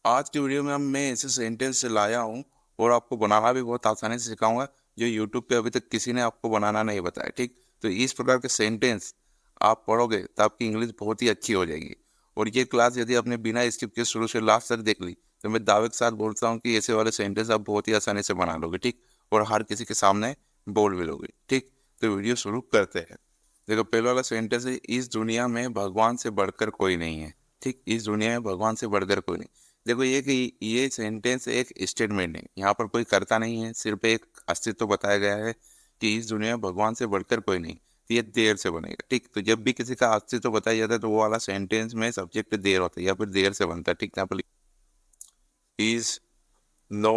आज की वीडियो में मैं ऐसे सेंटेंस लाया हूँ और आपको बनाना भी बहुत आसानी से सिखाऊंगा, जो यूट्यूब पे अभी तक किसी ने आपको बनाना नहीं बताया। ठीक, तो इस प्रकार के सेंटेंस आप पढ़ोगे तो आपकी इंग्लिश बहुत ही अच्छी हो जाएगी। और ये क्लास यदि आपने बिना स्किप के शुरू से लास्ट तक देख ली तो मैं दावे के साथ बोलता हूँ कि ऐसे वाले सेंटेंस आप बहुत ही आसानी से बना लोगे। ठीक, और हर किसी के सामने बोल भी लोगे। ठीक, तो वीडियो शुरू करते हैं। देखो, पहला वाला सेंटेंस है, इस दुनिया में भगवान से बढ़कर कोई नहीं है। ठीक, इस दुनिया में भगवान से बढ़कर कोई नहीं। देखो, ये कि ये सेंटेंस एक स्टेटमेंट है, यहाँ पर कोई करता नहीं है, सिर्फ एक अस्तित्व बताया गया है कि इस दुनिया में भगवान से बढ़कर कोई नहीं। तो ये देर से बनेगा। ठीक, तो जब भी किसी का अस्तित्व बताया जाता है तो वो वाला सेंटेंस में सब्जेक्ट देर होता है या फिर देर से बनता है। ठीक, यहाँ पर is no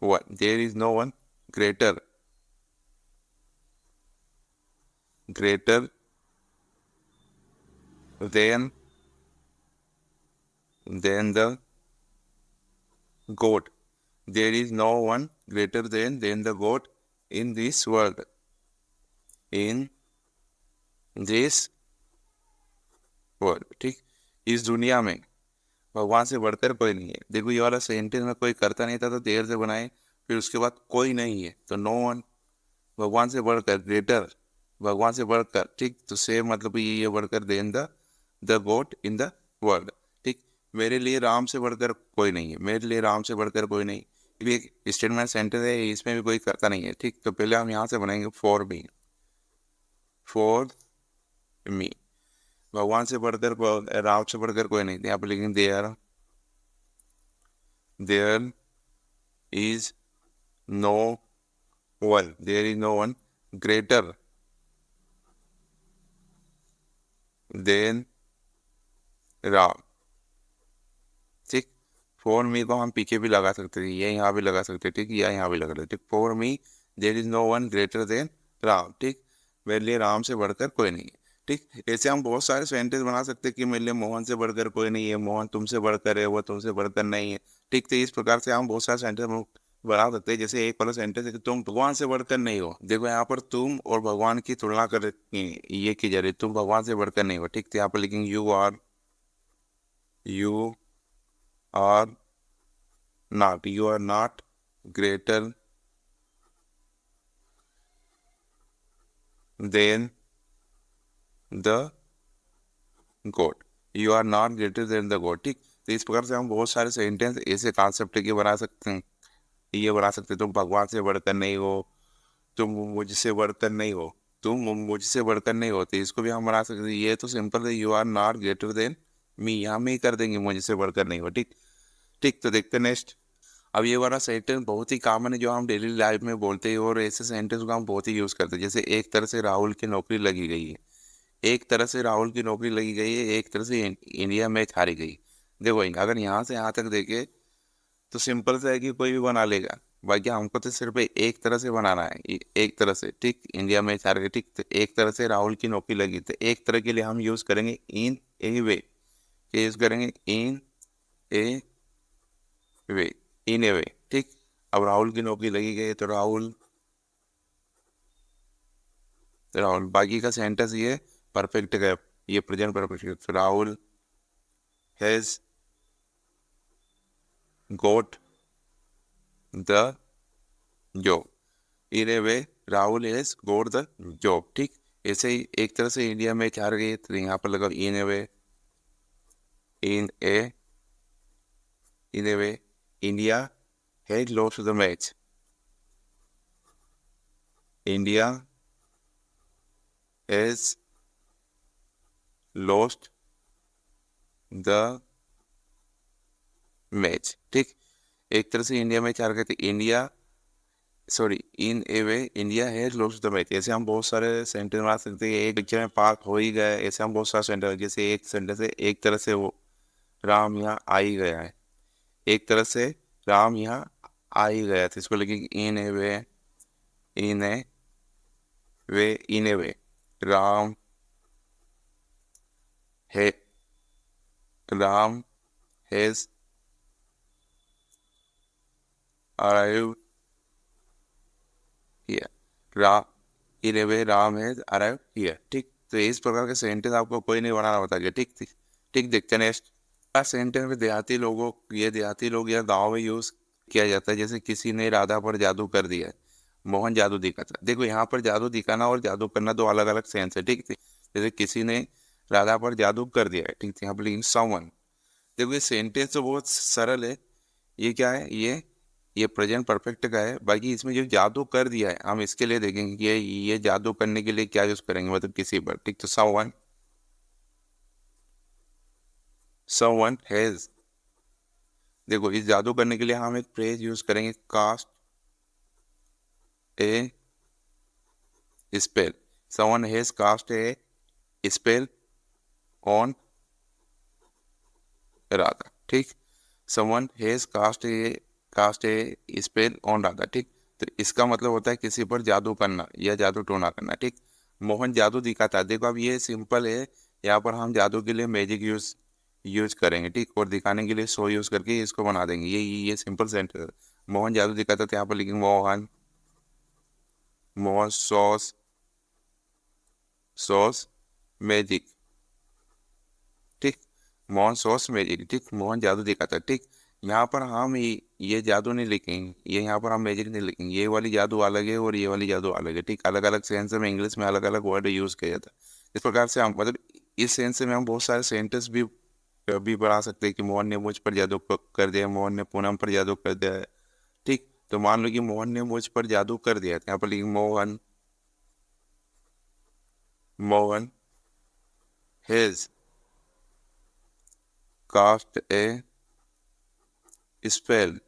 one, there is no one greater greater than the goat. There is no one greater than the goat in this world. In this world. ठीक, इस दुनिया में भगवान से बढ़कर कोई नहीं है। देखो, ये वाला सेंटेंस में कोई करता नहीं था तो देर से बनाए, फिर उसके बाद कोई नहीं है तो नो वन, भगवान से बढ़कर ग्रेटर, भगवान से बढ़कर। ठीक, तो सेम मतलब ये बढ़कर than the goat in the world. ठीक, मेरे लिए राम से बढ़कर कोई नहीं है, मेरे लिए राम से बढ़कर कोई नहीं। ये एक स्टेटमेंट सेंटेंस है, इसमें भी कोई करता नहीं है। ठीक, तो पहले हम यहाँ से बनाएंगे फॉर मी, फॉर मी, भगवान से बढ़कर राम से बढ़कर कोई नहीं। यहाँ पे लिखेंगे there is no one, there is no one greater than Ram. ठीक, फॉर मी को हम पीछे भी लगा सकते थे, ये यहाँ भी लगा सकते थे। ठीक, या यहाँ भी लगा सकते। For me there is no one greater than Ram. ठीक, मेरे लिए राम से बढ़कर कोई नहीं है। ठीक, ऐसे हम बहुत सारे सेंटेंस बना सकते हैं कि मेरे लिए मोहन से बढ़कर कोई नहीं है, मोहन तुमसे बढ़कर है, वो तुमसे बढ़कर नहीं है। ठीक, तो इस प्रकार से हम बहुत सारे सेंटेंस बना सकते हैं। जैसे एक वाला सेंटेंस है कि तुम भगवान से बढ़कर नहीं हो। देखो, यहाँ पर तुम और भगवान की तुलना कर ये की जा रही, तुम भगवान से बढ़कर नहीं हो। ठीक, तो यहाँ पर लिखेंगे you are not, you are not greater than the god, you are not greater than the god। ठीक, तो इस प्रकार से हम बहुत सारे सेंटेंस ऐसे कॉन्सेप्ट के बना सकते हैं। ये बना सकते हैं, तुम भगवान से बढ़कर नहीं हो, तुम मुझसे बढ़कर नहीं हो, तुम मुझसे बढ़कर नहीं हो। तो इसको भी हम बना सकते हैं। ये तो सिंपल है, you are not greater than me, यहाँ में ही कर देंगे मुझसे बढ़कर नहीं हो। ठीक, ठीक, तो देखते नेक्स्ट। अब ये वाला सेंटेंस बहुत ही कॉमन है जो हम डेली लाइफ में बोलते हैं, और ऐसे सेंटेंस को हम बहुत ही यूज़ करते हैं। जैसे एक तरह से राहुल की नौकरी लगी गई है, एक तरह से राहुल की नौकरी लगी गई है, एक तरह से इंडिया मैच हारी गई। देखो, अगर यहाँ से यहाँ तक देखे तो सिंपल सा है कि कोई भी बना लेगा। बाकी हमको तो सिर्फ एक तरह से बनाना है, एक तरह से। ठीक, इंडिया मैच हार गई। ठीक, तो एक तरह से राहुल की नौकरी लगी, तो एक तरह के लिए हम यूज़ करेंगे इन ए वे, यूज़ करेंगे इन ए वे, इन ए वे। ठीक, अब राहुल की नौकरी लगी गई तो राहुल, राहुल, बाकी का सेंटेंस ये परफेक्ट है, ये प्रेजेंट परफेक्ट है। तो Rahul has goat the job, in a way Rahul has goat the job. ठीक, ऐसे ही एक तरह से इंडिया में हार गई तो यहाँ पर लगा in a way, in a in a way India has lost the match, India has lost the match. ठीक, एक तरह से इंडिया मैच हार गए थे, India, sorry, in a way India has lost the match. ऐसे हम बहुत सारे सेंटेंस बना सकते हैं। एक पिक्चर में पार्क हो ही गया है, ऐसे हम बहुत सारे सेंटेंस, जैसे एक सेंटेंस है, एक तरह से वो राम यहाँ आ ही गया है, एक तरह से राम यहाँ आ ही गया था। इसको लिखेंगे इन a way, in a way, in a वे राम है, Ram has arrived here, Ram, in a way Ram has arrived here. ठीक, तो इस प्रकार के सेंटेंस आपको कोई नहीं बनाना बताइए। ठीक, ठीक, ठीक, देखते हैं नेक्स्ट। सेंटेंस में देहाती लोगों, ये देहाती लोग या गाँव में यूज किया जाता है। जैसे किसी ने राधा पर जादू कर दिया है, मोहन जादू दिखाता। देखो यहाँ पर जादू दिखाना और जादू करना दो अलग अलग सेंस है, ठीक है। जैसे किसी ने राधा पर जादू कर दिया है, ठीक है, यहाँ पर लिखिंग समवन। देखो ये सेंटेंस तो बहुत सरल है। ये क्या है, ये प्रेजेंट परफेक्ट का है। बाकी इसमें जो जादू कर दिया है, हम इसके लिए देखेंगे कि ये जादू करने के लिए क्या यूज करेंगे, मतलब किसी पर, ठीक। तो समवन हैज, देखो इस जादू करने के लिए हम एक फ्रेज यूज करेंगे, cast a spell. Someone has cast a spell on Radha, ठीक। Someone has cast a spell on Radha, ठीक। तो इसका मतलब होता है किसी पर जादू करना या जादू टोना करना, ठीक। मोहन जादू दिखाता है, देखो अब ये सिंपल है। यहाँ पर हम जादू के लिए मैजिक यूज यूज करेंगे, ठीक, और दिखाने के लिए सो यूज करके इसको बना देंगे। ये सिंपल सेंटेंस। मोहन जादू दिखाता था, यहाँ पर लिखेंगे Mohan, Mohan sauce sauce magic, ठीक। मोहन सॉस मैजिक, ठीक, मोहन जादू दिखाता, ठीक। यहाँ पर हम ये जादू नहीं लिखेंगे, ये यहाँ पर हम मैजिक नहीं लिखेंगे। ये वाली जादू अलग है और ये वाली जादू अलग है, ठीक। अलग अलग सेंस में इंग्लिश में अलग अलग वर्ड यूज किया जाता है। इस प्रकार से हम, मतलब इस सेंस में हम बहुत सारे सेंटेंस भी बना सकते हैं कि मोहन ने मुझ पर जादू कर दिया, मोहन ने पूनम पर जादू कर दिया है, ठीक। तो मान लो कि मोहन ने मुझ पर जादू कर दिया, तो यहाँ पर लिखेंगे Mohan has cast a spell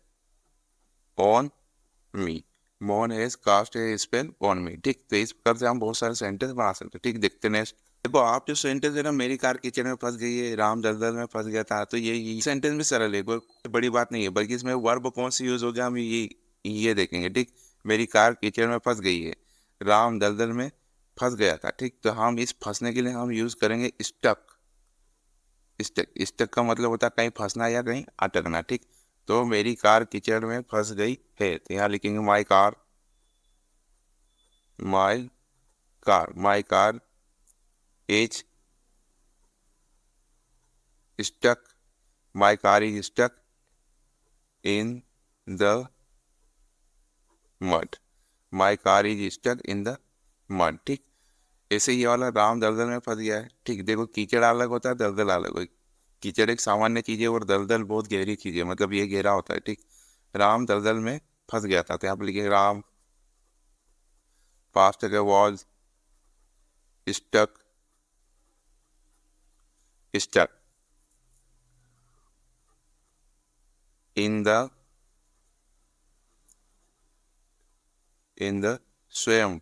on me, Mohan has cast a spell on me, ठीक। तो इस प्रकार से हम बहुत सारे सेंटेंस बना सकते हैं, ठीक। देखते नेक्स्ट। देखो आप जो सेंटेंस है ना, मेरी कार किचन में फंस गई है, राम दलदल में फंस गया था, तो ये सेंटेंस भी सरल है, कोई बड़ी बात नहीं है। बल्कि इसमें वर्ब कौन सी यूज हो गया, हम ये देखेंगे, ठीक। मेरी कार किचन में फंस गई है, राम दलदल में फंस गया था, ठीक। तो हम इस फंसने के लिए हम यूज करेंगे स्टक। स्टक का मतलब होता है कहीं फंसना या कहीं अटकना, ठीक। तो मेरी कार कीचड़ में फंस गई है, तो यहाँ लिखेंगे my car is stuck, my car is stuck in the mud, my car is stuck in the mud, ठीक। ऐसे ये वाला राम दलदल में फंस गया है, ठीक। देखो कीचड़ अलग होता है, दलदल अलग हो। कीचड़ एक सामान्य चीज है और दलदल बहुत गहरी चीज है, मतलब ये गहरा होता है, ठीक। राम दलदल में फंस गया था, तो यहाँ पर लिखे Ram past was stuck stuck in the swamp,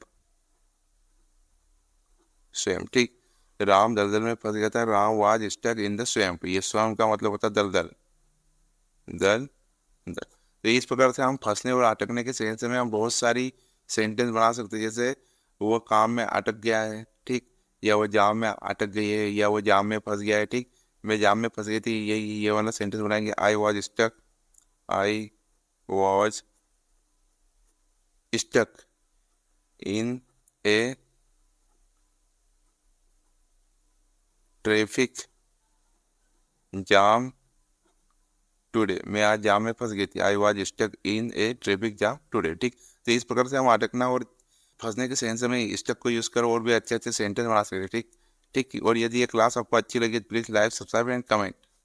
ठीक। राम दलदल में फंस गया था, Ram was stuck in the swamp. ये स्वयं का मतलब होता है दलदल, दल दल। तो इस प्रकार से हम फंसने और अटकने के सेंस में हम बहुत सारी सेंटेंस बना सकते हैं। जैसे वो काम में अटक गया है, ठीक, या वो जाम में अटक गई है, या वो जाम में फंस गया है, ठीक। मैं जाम में फंस गई थी, ये वाला सेंटेंस बनाएंगे, I was stuck in a traffic jam today, मैं आज जाम में फंस गई थी, I was stuck in a traffic jam today, ठीक। तो इस प्रकार से हम अटकना और फंसने के सेंस में स्टक को यूज करो और भी अच्छे अच्छे सेंटेंस बना सकते हैं, ठीक। ठीक, और यदि ये क्लास आपको अच्छी लगी तो please like subscribe and comment.